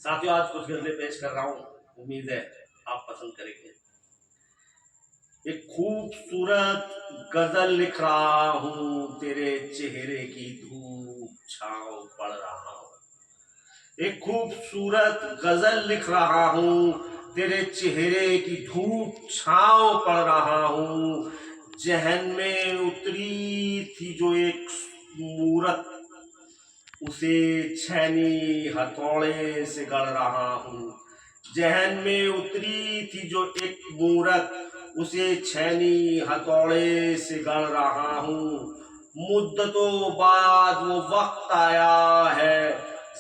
साथियों, आज कुछ गजलें पेश कर रहा हूँ, उम्मीद है आप पसंद करेंगे। एक खूबसूरत गजल लिख रहा हूँ, तेरे चेहरे की धूप छाँव पड़ रहा हूँ। एक खूबसूरत गजल लिख रहा हूँ, तेरे चेहरे की धूप छाँव पड़ रहा हूँ। जहन में उतरी थी जो एक मूरत, उसे छैनी हथौड़े से गढ़ रहा हूँ। जहन में उतरी थी जो एक मूरत, उसे छैनी हथौड़े से गढ़ रहा हूँ। मुद्दतों बाद वो वक्त आया है,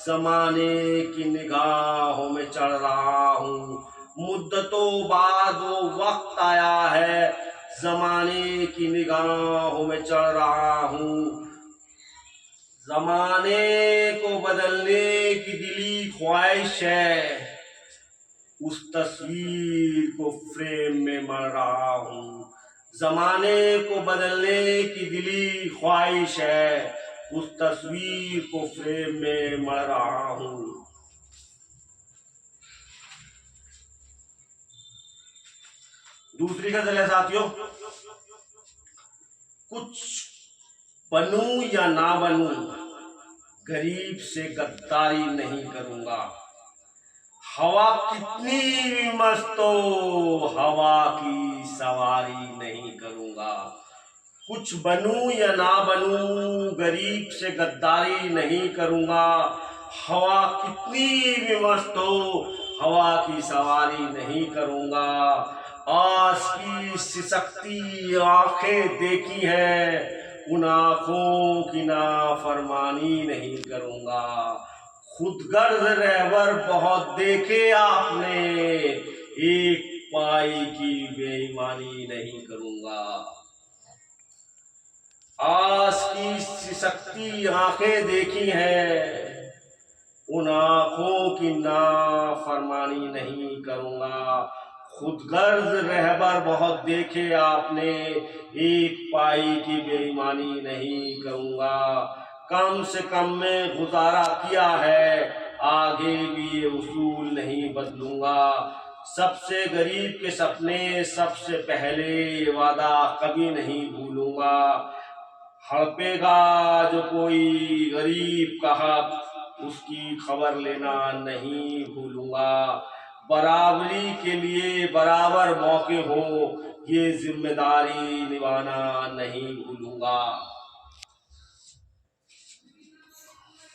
जमाने की निगाहों में चढ़ रहा हूँ। मुद्दतों बाद वो वक्त आया है, जमाने की निगाहों में चढ़ रहा हूँ। जमाने को बदलने की दिली ख्वाहिश है, उस तस्वीर को फ्रेम में मढ़ रहा हूँ। जमाने को बदलने की दिली ख्वाहिश है, उस तस्वीर को फ्रेम में मढ़ रहा हूँ। दूसरी गजल है साथियों, कुछ बनूं या ना बनूं, गरीब से गद्दारी नहीं करूंगा। हवा कितनी भी मस्त हो, हवा की सवारी नहीं करूंगा। कुछ बनूं या ना बनूं, गरीब से गद्दारी नहीं करूंगा। हवा कितनी भी मस्त हो, हवा की सवारी नहीं करूंगा। आस की सिसकती आंखें देखी हैं, उन आंखों की नाफरमानी नहीं करूंगा। खुदगर्ज रहबर बहुत देखे आपने, एक पाई की बेईमानी नहीं करूंगा। आस की सिसकती आंखें देखी हैं, उन आंखों की नाफरमानी नहीं करूंगा। खुदगर्ज रहबर बहुत देखे आपने, एक पाई की बेईमानी नहीं करूंगा। कम से कम में गुजारा किया है, आगे भी ये उसूल नहीं बदलूंगा। सबसे गरीब के सपने सबसे पहले, वादा कभी नहीं भूलूंगा। हड़पेगा जो कोई गरीब का हक, उसकी खबर लेना नहीं भूलूंगा। बराबरी के लिए बराबर मौके हो, ये जिम्मेदारी निभाना नहीं भूलूंगा।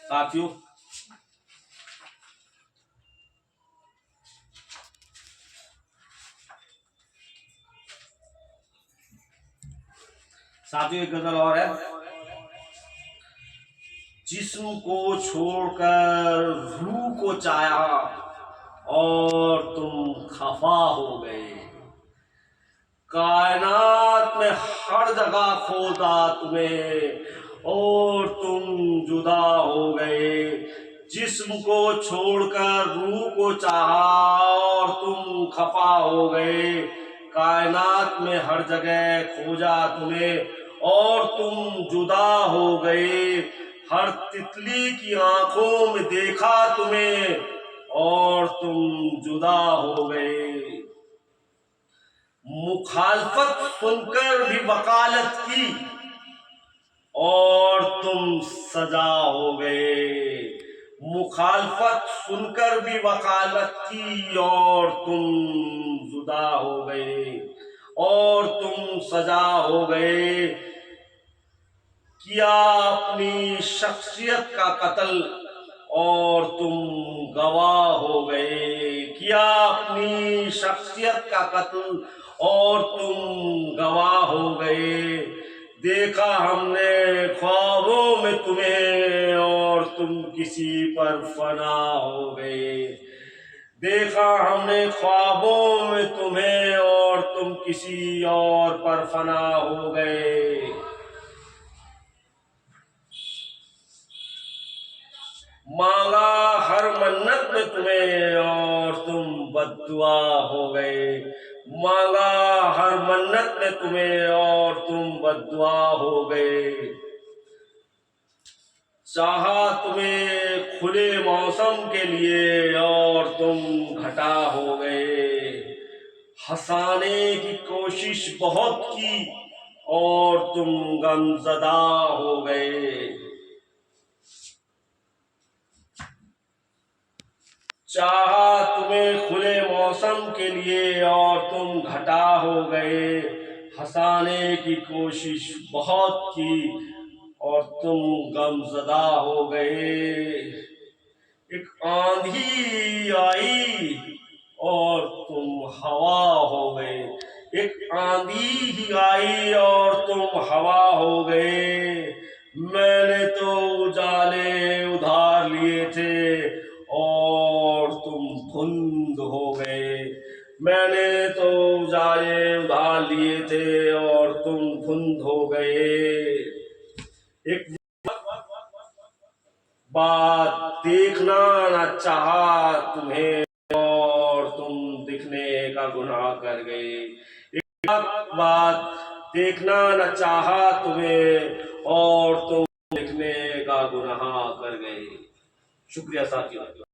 साथियों, एक गजल और है। जिस्म को छोड़कर रूह को चाहा, और तुम खफा हो गए। कायनात में हर जगह खोदा तुम्हें, और तुम जुदा हो गए। जिस्म को छोड़कर रूह को चाहा, और तुम खफा हो गए। कायनात में हर जगह खोजा तुम्हें, और तुम जुदा हो गए। हर तितली की आंखों में देखा तुम्हें, और तुम जुदा हो गए। मुखालफत सुनकर भी वकालत की, और तुम सजा हो गए। मुखालफत सुनकर भी वकालत की, और तुम जुदा हो गए। और तुम सजा हो गए। किया अपनी शख्सियत का कत्ल, और तुम गवाह हो गए। किया अपनी शख्सियत का कत्ल, और तुम गवाह हो गए। देखा हमने ख्वाबों में तुम्हें, और तुम किसी पर फना हो गए। देखा हमने ख्वाबों में तुम्हें, और तुम किसी और पर फना हो गए। मांगा हर मन्नत में तुम्हें, और तुम बद्दुआ हो गए। मांगा हर मन्नत में तुम्हें, और तुम बद्दुआ हो गए। चाहा तुम्हें खुले मौसम के लिए और तुम घटा हो गए। हंसाने की कोशिश बहुत की और तुम गमज़दा हो गए। चाहा तुम्हें खुले मौसम के लिए और तुम घटा हो गए। हंसाने की कोशिश बहुत की और तुम गमज़दा हो गए। एक आंधी आई और तुम हवा हो गए। एक आंधी ही आई और तुम हवा हो गए। मैंने तो उजाले उधार लिए थे और तुम धुंध हो गए। मैंने तो उजाले उधार लिए थे और तुम धुंध हो गए। एक बात देखना न चाहा तुम्हें और तुम दिखने का गुनाह कर गए। एक बात देखना न चाहा तुम्हें और तुम दिखने का गुनाह कर गए। शुक्रिया साथियों।